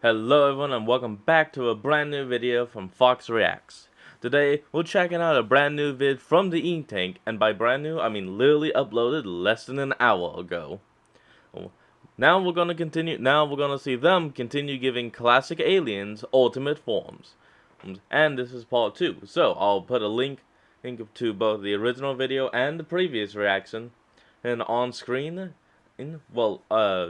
Hello everyone and welcome back to a brand new video from Fox Reacts. Today we're checking out a brand new vid from the ink tank, and by brand new I mean literally uploaded less than an hour ago. Now we're gonna see them continue giving classic aliens ultimate forms. And this is part 2. So I'll put a link to both the original video and the previous reaction and on screen.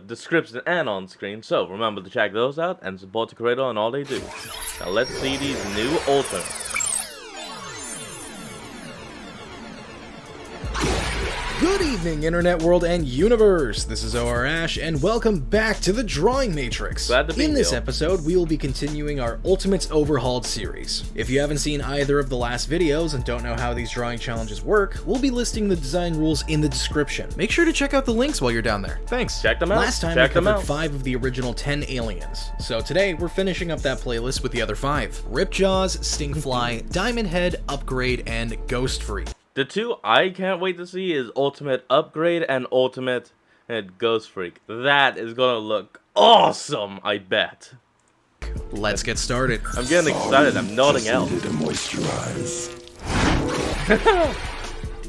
Description and on screen, so remember to check those out and support the creator and all they do. Now let's see these new ultimates. Good evening, Internet World and Universe! This is OR Ash, and welcome back to the Drawing Matrix. Glad to be In this here. episode, we will be continuing our Ultimates Overhauled series. If you haven't seen either of the last videos and don't know how these drawing challenges work, we'll be listing the design rules in the description. Make sure to check out the links while you're down there. Thanks. Check them out. Last time we covered 5 of the original 10 aliens, so today we're finishing up that playlist with the other 5. Ripjaws, Stinkfly, Diamondhead, Upgrade, and Ghostfreak. The 2 I can't wait to see is Ultimate Upgrade and Ultimate Ghostfreak. That is gonna look awesome, I bet. Let's get started. I'm getting excited, I'm nodding out.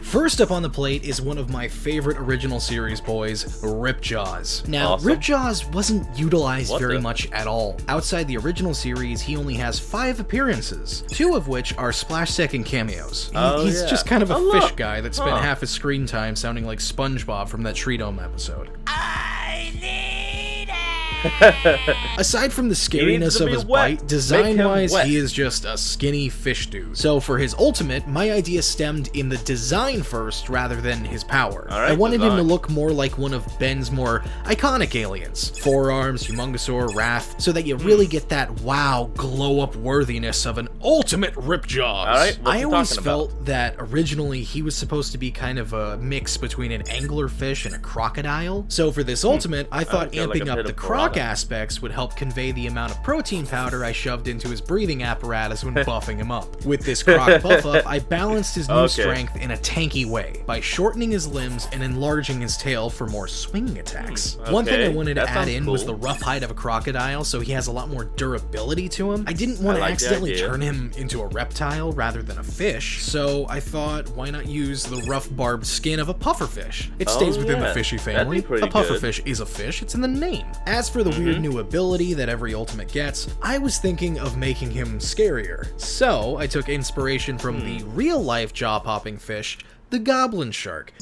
First up on the plate is one of my favorite original series boys, Ripjaws. Now, Awesome. Ripjaws wasn't utilized very the- much at all. Outside the original series, he only has 5 appearances, 2 of which are splash-second cameos. He's yeah. just kind of a Oh, fish look. guy that spent half his screen time sounding like SpongeBob from that Tree Dome episode. Aside from the scariness to of be his wet. bite, design-wise, wet. he is just a skinny fish dude. So for his ultimate, my idea stemmed in the design first rather than his power. Alright, I wanted him to design. look more like one of Ben's more iconic aliens. Forearms, Humongosaur, Wrath, so that you really get that wow glow-up worthiness of an ultimate Ripjaws. Alright, what I you always talking about? felt that originally he was supposed to be kind of a mix between an anglerfish and a crocodile. So for this ultimate, I thought got like amping a up bit the of croc piranha. aspects would help convey the amount of protein powder I shoved into his breathing apparatus when buffing him up. With this croc buff up, I balanced his new Okay. strength in a tanky way by shortening his limbs and enlarging his tail for more swinging attacks. One thing I okay. wanted to That add sounds in was cool. the rough hide of a crocodile, so he has a lot more durability to him. I didn't want to like the accidentally idea. turn him into a reptile rather than a fish, so I thought, why not use the rough barbed skin of a pufferfish? It stays within the yeah. fishy That'd be family. pretty A pufferfish is a fish, it's in the name. As for the weird new ability that every ultimate gets, I was thinking of making him scarier. So I took inspiration from the real-life jaw-popping fish, the goblin shark.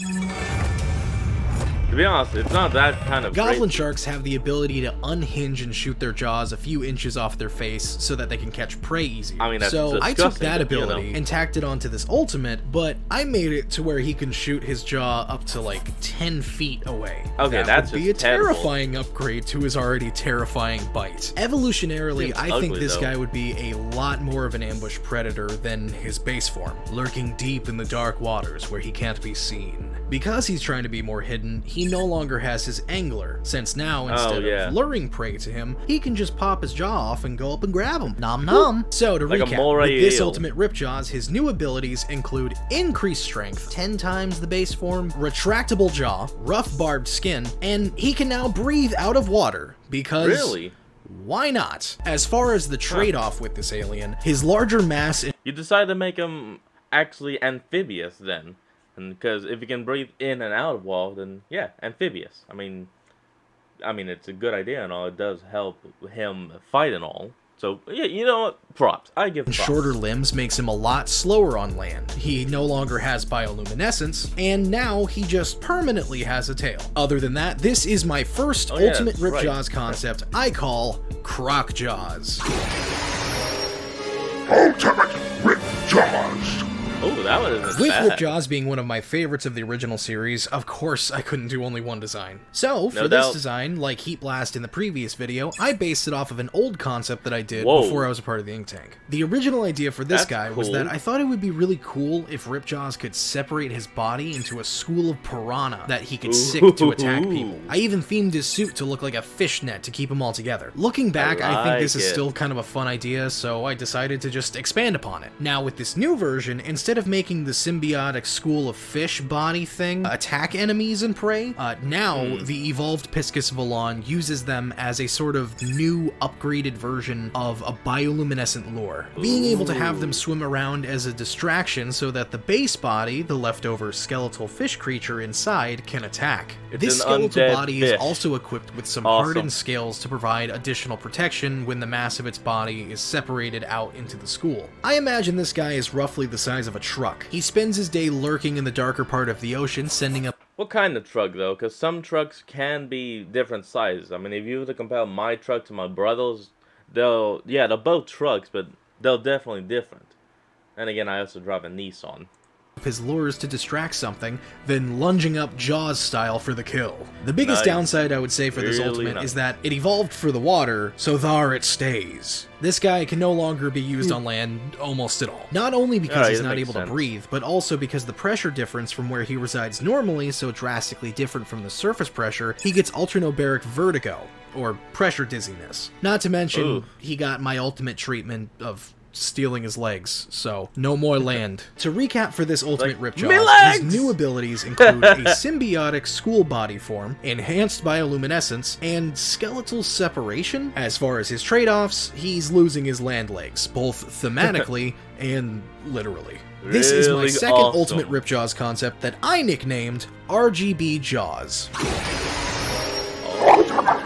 To be honest, it's not that kind of Goblin crazy. sharks have the ability to unhinge and shoot their jaws a few inches off their face so that they can catch prey easier. I mean, that's so I took disgusting, that but, you know. ability and tacked it onto this ultimate, but I made it to where he can shoot his jaw up to like 10 feet away. Okay, that that's would be a just terrible. terrifying upgrade to his already terrifying bite. Evolutionarily, Seems I think ugly, this though. guy would be a lot more of an ambush predator than his base form, lurking deep in the dark waters where he can't be seen. Because he's trying to be more hidden, he no longer has his angler, since now instead yeah. of luring prey to him, he can just pop his jaw off and go up and grab him. Nom nom. So to Like a recap, moray with this eel. ultimate Ripjaws, his new abilities include increased strength, 10 times the base form, retractable jaw, rough barbed skin, and he can now breathe out of water, because... Really? Why not? As far as the trade-off with this alien, his larger mass... You decided to make him actually amphibious then. Because if you can breathe in and out of water, then yeah, amphibious. I mean, it's a good idea and all. It does help him fight and all. So yeah, you know what? Props. I give props. Shorter limbs makes him a lot slower on land. He no longer has bioluminescence, and now he just permanently has a tail. Other than that, this is my first Oh, yeah, ultimate right. Ripjaws concept I call Croc Jaws. Ultimate Ripjaws! Oh, that one isn't With bad. Ripjaws being one of my favorites of the original series, of course I couldn't do only one design. So, for No this doubt. design, like Heat Blast in the previous video, I based it off of an old concept that I did Whoa. before I was a part of the ink tank. The original idea for this That's guy was cool. that I thought it would be really cool if Ripjaws could separate his body into a school of piranha that he could sick to attack people. I even themed his suit to look like a fishnet to keep them all together. Looking back, I think this like is it. still kind of a fun idea, so I decided to just expand upon it. Now with this new version, instead instead of making the symbiotic school of fish body thing attack enemies and prey, now the evolved Piscus Valon uses them as a sort of new upgraded version of a bioluminescent lure, being able to have them swim around as a distraction so that the base body, the leftover skeletal fish creature inside, can attack. This skeletal body is also equipped with some hardened scales to provide additional protection when the mass of its body is separated out into the school. I imagine this guy is roughly the size of a truck. He spends his day lurking in the darker part of the ocean, sending up... What kind of truck, though? Because some trucks can be different sizes. I mean, if you were to compare my truck to my brother's, they're both trucks, but they're definitely different. And again, I also drive a Nissan. His lures to distract something, then lunging up Jaws style for the kill. The biggest downside I would say for this ultimate is that it evolved for the water, so thar it stays. This guy can no longer be used on land almost at all. Not only because he's not able to breathe, but also because the pressure difference from where he resides normally is so drastically different from the surface pressure, he gets ultranobaric vertigo, or pressure dizziness. Not to mention, he got my ultimate treatment of stealing his legs, so no more land. To recap for this ultimate Ripjaws, his new abilities include a symbiotic school body form, enhanced bioluminescence, and skeletal separation. As far as his trade-offs, he's losing his land legs, both thematically and literally. This is my second ultimate Ripjaws concept that I nicknamed RGB Jaws. Whatever.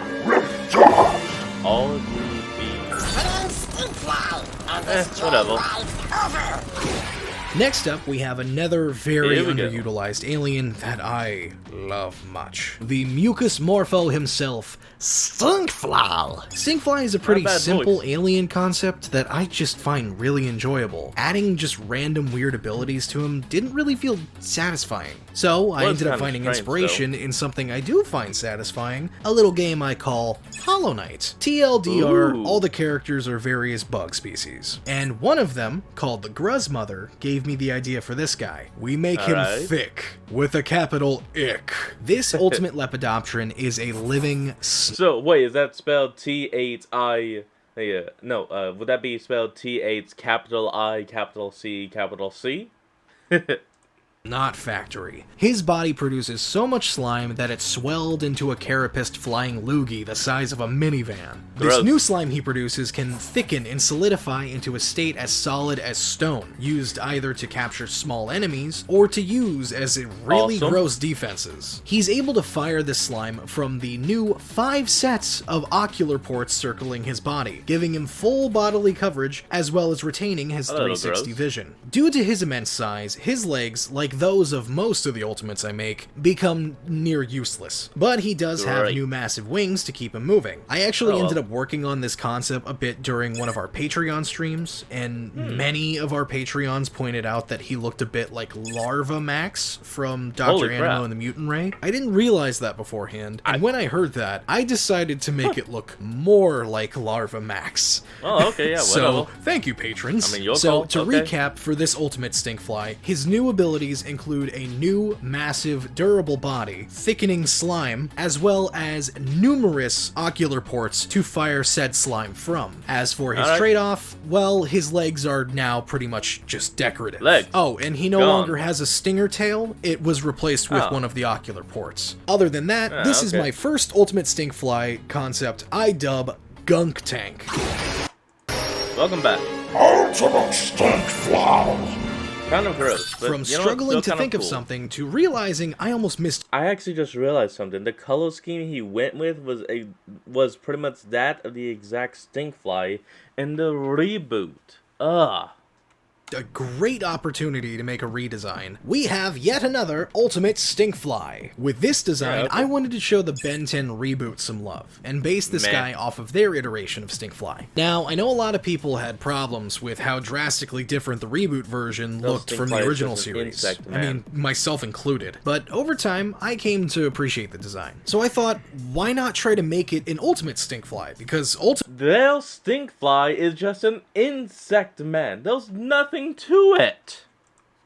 Next up, we have another very underutilized alien that I love much. The Mucus Morpho himself, Stinkfly. Stinkfly is a pretty simple alien concept that I just find really enjoyable. Adding just random weird abilities to him didn't really feel satisfying. So I ended up finding inspiration in something I do find satisfying, a little game I call Hollow Knight. TLDR, all the characters are various bug species. And one of them, called the Gruz Mother, gave me the idea for this guy. We make him thick, with a capital Ick. This ultimate Lepidopteran is a living... So, wait, is that spelled T-8-I... no, would that be spelled T-8 capital I, capital C, capital C? Not factory. His body produces so much slime that it swelled into a carapaced flying loogie the size of a minivan. This new slime he produces can thicken and solidify into a state as solid as stone, used either to capture small enemies or to use as really gross defenses. He's able to fire this slime from the new 5 sets of ocular ports circling his body, giving him full bodily coverage as well as retaining his 360 vision. Due to his immense size, his legs, like those of most of the ultimates I make, become near useless. But he does have new massive wings to keep him moving. I actually ended up working on this concept a bit during one of our Patreon streams, and many of our Patreons pointed out that he looked a bit like Larva Max from Dr. Animo and the Mutant Ray. I didn't realize that beforehand, and when I heard that, I decided to make it look more like Larva Max. Oh, okay, yeah, So, thank you, patrons. I mean, so, to recap for this ultimate Stinkfly, his new abilities include a new, massive, durable body, thickening slime, as well as numerous ocular ports to fire said slime from. As for his trade-off, well, his legs are now pretty much just decorative. Oh, and he no longer has a stinger tail. It was replaced with one of the ocular ports. Other than that, this is my first ultimate Stinkfly concept I dub Gunk Tank. Welcome back. Ultimate Stinkfly. Kind of gross, but from struggling to think of something to realizing I almost missed. I actually just realized something. The color scheme he went with was pretty much that of the exact Stinkfly in the reboot. A great opportunity to make a redesign. We have yet another ultimate Stinkfly. With this design, I wanted to show the Ben 10 reboot some love, and base this guy off of their iteration of Stinkfly. Now, I know a lot of people had problems with how drastically different the reboot version looked from the original series. I mean, myself included. But over time, I came to appreciate the design. So I thought, why not try to make it an ultimate Stinkfly? Because their Stinkfly is just an insect man. There's nothing to it.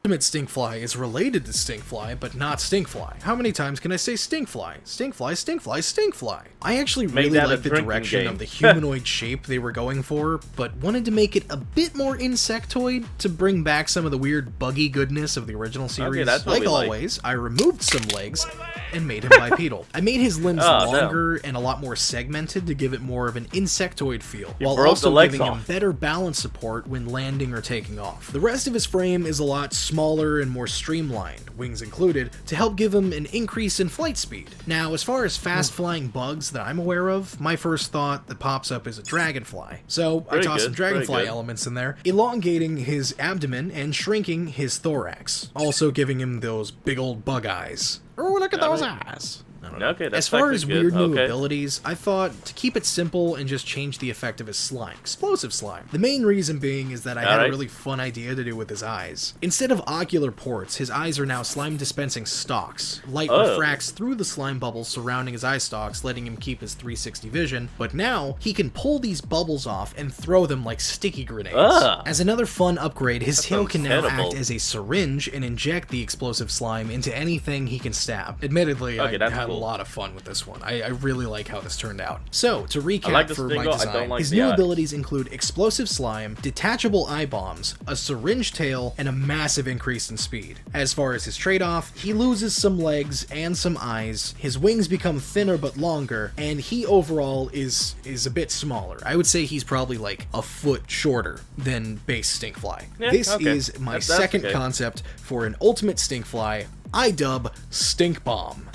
Ultimate Stinkfly is related to Stinkfly, but not Stinkfly. How many times can I say Stinkfly? Stinkfly, Stinkfly, Stinkfly. I actually Make really that a like the drinking direction game. of the humanoid shape they were going for, but wanted to make it a bit more insectoid to bring back some of the weird buggy goodness of the original series. that's what Like we like. always, I removed some legs and made him bipedal. I made his limbs Oh, longer and a lot more segmented to give it more of an insectoid feel, while broke the also legs giving him off. better balance support when landing or taking off. The rest of his frame is a lot smaller and more streamlined, wings included, to help give him an increase in flight speed. Now, as far as fast-flying bugs that I'm aware of, my first thought that pops up is a dragonfly. So I Pretty tossed some good, pretty dragonfly good. elements in there, elongating his abdomen and shrinking his thorax, also giving him those big old bug eyes. Oh, look at those eyes. I don't know. Okay, that's As far as actually good. weird new Okay. abilities, I thought to keep it simple and just change the effect of his slime. Explosive slime. The main reason being is that I had a Alright. really fun idea to do with his eyes. Instead of ocular ports, his eyes are now slime dispensing stalks. Light Oh. refracts through the slime bubbles surrounding his eye stalks, letting him keep his 360 vision, but now he can pull these bubbles off and throw them like sticky grenades. Ah. As another fun upgrade, his tail sounds can now terrible. act as a syringe and inject the explosive slime into anything he can stab. Admittedly, Okay, I that's had cool. a lot of fun with this one. I really like how this turned out. So, to recap like the for my Stingo, I design, don't like his the new eyes. abilities include explosive slime, detachable eye bombs, a syringe tail, and a massive increase in speed. As far as his trade-off, he loses some legs and some eyes, his wings become thinner but longer, and he overall is a bit smaller. I would say he's probably like a foot shorter than base Stinkfly. Yeah, This okay. is my That's second okay. concept for an ultimate Stinkfly. I dub Stink Bomb.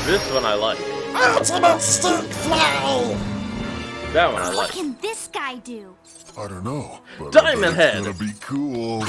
This one I like. Ultimate Stinkfly! That one I What like. can this guy do? I don't know, but I bet Diamondhead. it's gonna be cool.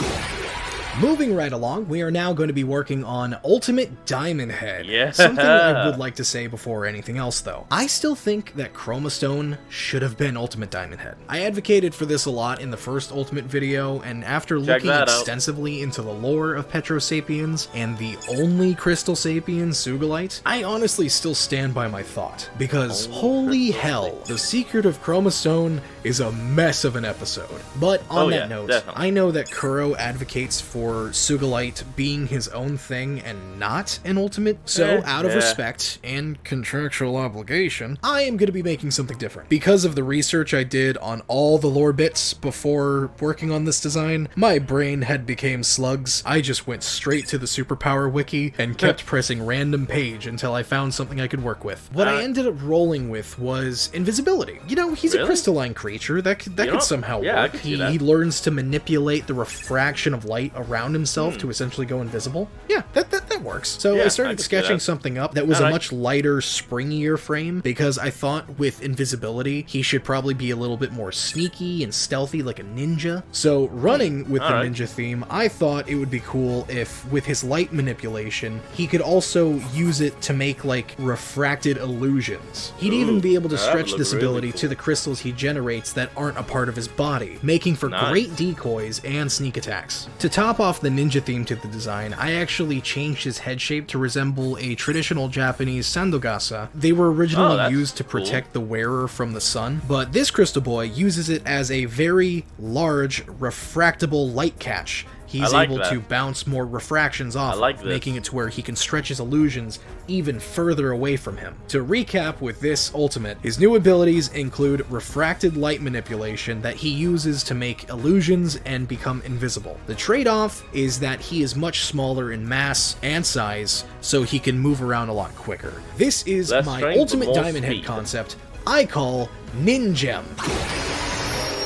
Moving right along, we are now going to be working on Ultimate Diamondhead. Yeah. Something I would like to say before anything else, though. I still think that Chroma Stone should have been Ultimate Diamondhead. I advocated for this a lot in the first Ultimate video, and after Check looking that out. extensively into the lore of Petrosapiens and the only Crystal Sapien, Sugilite, I honestly still stand by my thought. Because holy hell, the secret of Chroma Stone is a mess of an episode. But on Oh, that yeah, note, definitely. I know that Kuro advocates for Sugilite being his own thing and not an ultimate, so out of yeah. respect and contractual obligation, I am going to be making something different. Because of the research I did on all the lore bits before working on this design, my brain had became slugs. I just went straight to the superpower wiki and kept pressing random page until I found something I could work with. What I ended up rolling with was invisibility. You know, he's a Really? crystalline creature that could know, somehow yeah, I work. could see that. He learns to manipulate the refraction of light around himself to essentially go invisible. Yeah, that works. So Yeah, I I started could see sketching that. something up that was I a like- much lighter, springier frame because I thought with invisibility, he should probably be a little bit more sneaky and stealthy like a ninja. So running with the Alright. ninja theme, I thought it would be cool if with his light manipulation, he could also use it to make like refracted illusions. He'd even be able to that would stretch look this really ability cool. to the crystals he generates that aren't a part of his body, making for Nice. great decoys and sneak attacks. To top off the ninja theme to the design, I actually changed his head shape to resemble a traditional Japanese sandogasa. They were originally that's used to cool. protect the wearer from the sun, but this crystal boy uses it as a very large refractable light catch. He's like able that. to bounce more refractions off, like it, this. making it to where he can stretch his illusions even further away from him. To recap with this ultimate, his new abilities include refracted light manipulation that he uses to make illusions and become invisible. The trade-off is that he is much smaller in mass and size, so he can move around a lot quicker. This is Less my strength, but ultimate more Diamondhead speed. concept I call Ninjem.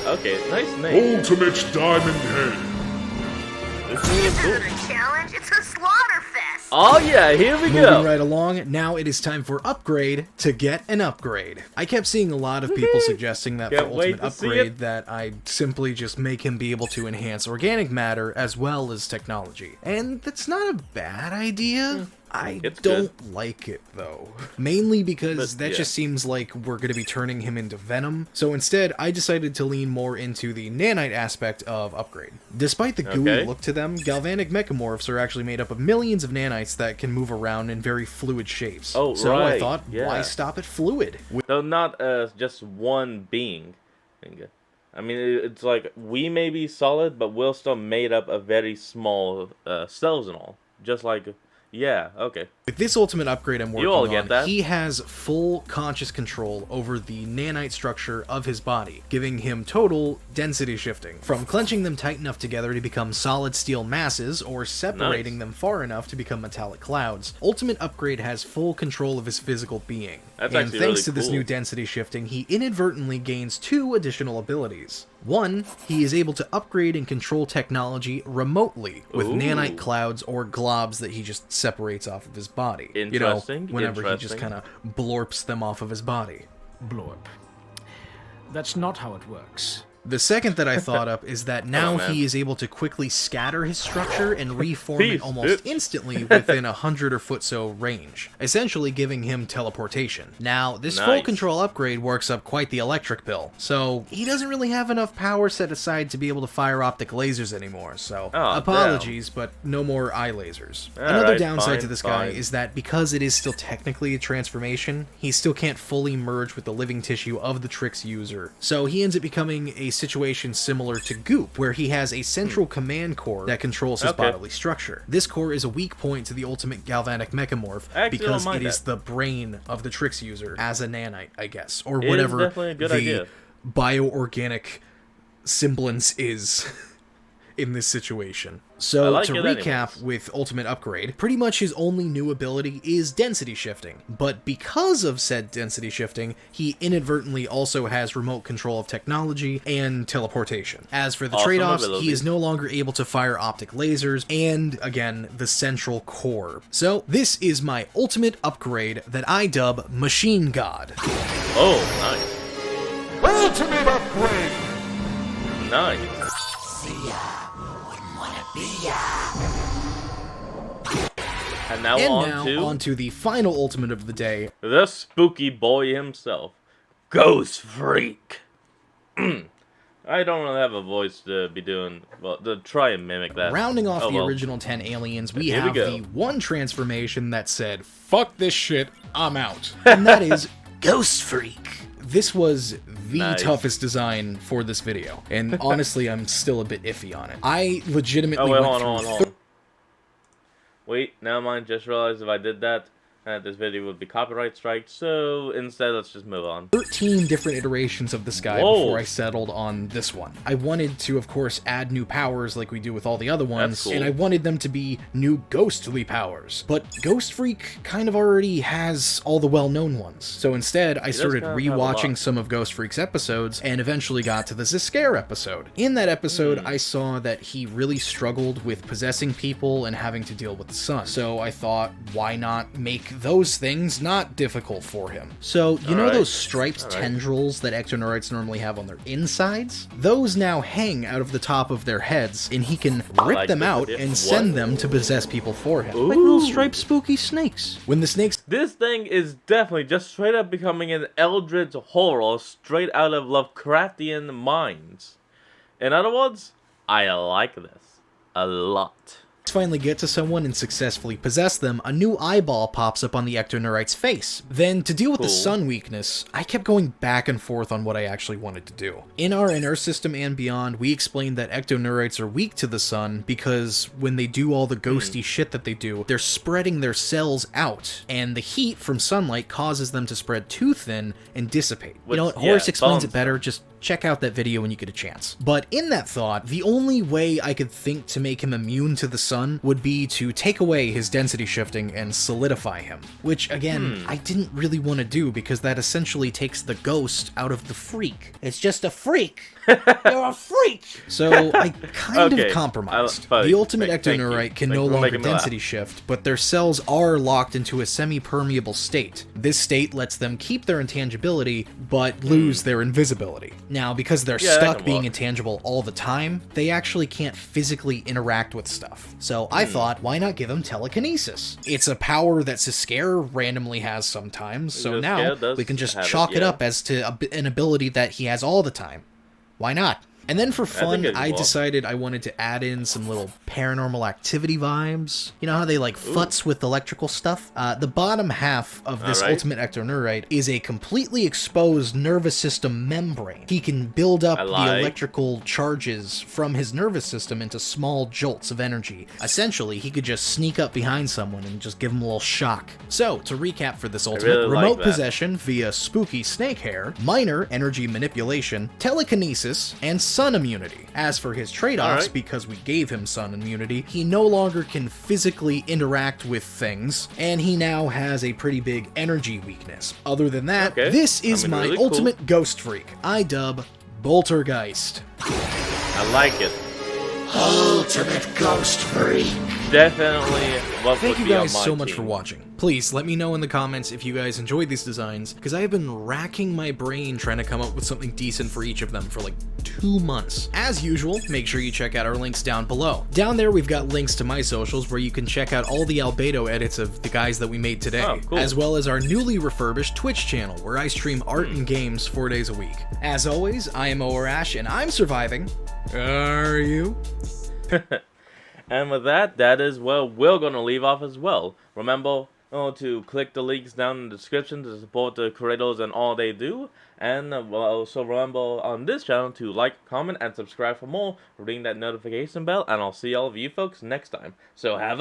Okay, nice name. Ultimate Diamondhead. This thing is cool. a challenge, it's a slaughter fest. Oh yeah, here we Moving go. right along, now it is time for upgrade to get an upgrade. I kept seeing a lot of people suggesting that Can't for wait ultimate to see upgrade it. that I simply just make him be able to enhance organic matter as well as technology. And that's not a bad idea. I It's don't like it though. Mainly because But, that yeah. just seems like we're going to be turning him into Venom. So instead, I decided to lean more into the nanite aspect of upgrade. Despite the gooey Okay. look to them, galvanic mechamorphs are actually made up of millions of nanites that can move around in very fluid shapes. Oh, so I right, thought, yeah. why stop at fluid? So not just one being. I mean, it's like we may be solid, but we're still made up of very small cells and all. Just like, yeah, okay. With this ultimate upgrade I'm working all on, get that. he has full conscious control over the nanite structure of his body, giving him total density shifting, from clenching them tight enough together to become solid steel masses, or separating them far enough to become metallic clouds. Ultimate upgrade has full control of his physical being, That's and actually thanks really to this cool. new density shifting, he inadvertently gains 2 additional abilities. One, he is able to upgrade and control technology remotely with Ooh. nanite clouds or globs that he just separates off of his body. Interesting, Whenever he just interesting. kind of blorps them off of his body. Blorp. That's not how it works. The second that I thought up is that now man. he is able to quickly scatter his structure and reform Peace, it almost bitch. instantly within 100 or foot so range, essentially giving him teleportation. Now, this full Nice. control upgrade works up quite the electric bill, so he doesn't really have enough power set aside to be able to fire optic lasers anymore, so Oh, apologies, but no more eye lasers. All Another right, downside fine, to this guy fine. is that because it is still technically a transformation, he still can't fully merge with the living tissue of the Trix user. So he ends up becoming a situation similar to Goop, where he has a central command core that controls his Okay. bodily structure. This core is a weak point to the ultimate galvanic mechamorph I actually because don't it mind is that. the brain of the Trix user as a nanite, I guess, or It is whatever definitely a good the idea. bioorganic semblance is in this situation. I So like to it recap anyways. with Ultimate Upgrade, pretty much his only new ability is density shifting, but because of said density shifting, he inadvertently also has remote control of technology and teleportation. As for the Awesome trade-offs, he abilities. is no longer able to fire optic lasers and, again, the central core. So this is my ultimate upgrade that I dub Machine God. Oh, nice. Ultimate upgrade! Nice. And now On to the final ultimate of the day, the spooky boy himself, Ghostfreak. I don't really have a voice to be doing, well, to try and mimic that. rounding off Oh, the well. original 10 aliens, we Here we have go. the one transformation that said, "Fuck this shit, I'm out." And that is Ghostfreak. This was the Nice. toughest design for this video, and honestly, I'm still a bit iffy on it. I legitimately Oh, wait, went hold through on, hold on. Wait, never mind, just realized if I did that, this video would be copyright strike, so instead let's just move on. 13 different iterations of this guy Whoa. before I settled on this one. I wanted to, of course, add new powers like we do with all the other ones, cool. and I wanted them to be new ghostly powers. But Ghostfreak kind of already has all the well-known ones. So instead, I started kind of have a lot. rewatching some of Ghostfreak's episodes, and eventually got to the Zscare episode. In that episode, Hmm. I saw that he really struggled with possessing people and having to deal with the sun. So I thought, why not make those things not difficult for him? So, you know Alright. those striped tendrils that ectoneurites normally have on their insides? Those now hang out of the top of their heads, and he can rip Like them the- out and send them to possess people for him. Like Ooh. little striped spooky snakes. When the snakes This thing is definitely just straight up becoming an eldritch horror straight out of Lovecraftian minds. In other words, I like this a lot. finally get to someone and successfully possess them, a new eyeball pops up on the ectoneurite's face. Then, to deal with the Cool. sun weakness, I kept going back and forth on what I actually wanted to do. In our inner system and beyond, we explained that ectoneurites are weak to the sun because when they do all the ghosty shit that they do, they're spreading their cells out, and the heat from sunlight causes them to spread too thin and dissipate. You know what? yeah, Horace explains it bones. better, just check out that video when you get a chance. But in that thought, the only way I could think to make him immune to the sun would be to take away his density shifting and solidify him. Which, again, I didn't really want to do because that essentially takes the ghost out of the freak. It's just a freak. You're a freak! So I kind Okay, of compromised. buddy, The ultimate thank you. ectoneurite can Thank no you for longer making me laugh. density shift, but their cells are locked into a semi-permeable state. This state lets them keep their intangibility, but lose their invisibility. Now, because they're Yeah, that stuck can being work. intangible all the time, they actually can't physically interact with stuff. So I thought, why not give them telekinesis? It's a power that Zscare randomly has sometimes, so Zscare now does we can just have it, chalk it yeah. up as to an ability that he has all the time. Why not? And then for fun, good I walk. decided I wanted to add in some little paranormal activity vibes. You know how they like futz with electrical stuff? The bottom half of this Alright. ultimate ectoneurite is a completely exposed nervous system membrane. He can build up I the like. electrical charges from his nervous system into small jolts of energy. Essentially, he could just sneak up behind someone and just give him a little shock. So, to recap for this ultimate, really like remote that. possession via spooky snake hair, minor energy manipulation, telekinesis, and sun immunity. As for his trade-offs, Alright. because we gave him sun immunity, he no longer can physically interact with things, and he now has a pretty big energy weakness. Other than that, Okay. this is I mean, my really cool. ultimate Ghostfreak. I dub Boltergeist. I like it. Ultimate Ghostfreak. Definitely what Thank would you be on guys my so much team. for watching. Please let me know in the comments if you guys enjoyed these designs, because I have been racking my brain trying to come up with something decent for each of them for like 2 months. As usual, make sure you check out our links down below. Down there we've got links to my socials where you can check out all the albedo edits of the guys that we made today, Oh, cool. as well as our newly refurbished Twitch channel where I stream art and games 4 days a week. As always, I am Orash and I'm surviving. Are you? And with that, that is where we're going to leave off as well. Remember to click the links down in the description to support the creators and all they do. And also remember on this channel to like, comment, and subscribe for more. Ring that notification bell, and I'll see all of you folks next time. So have a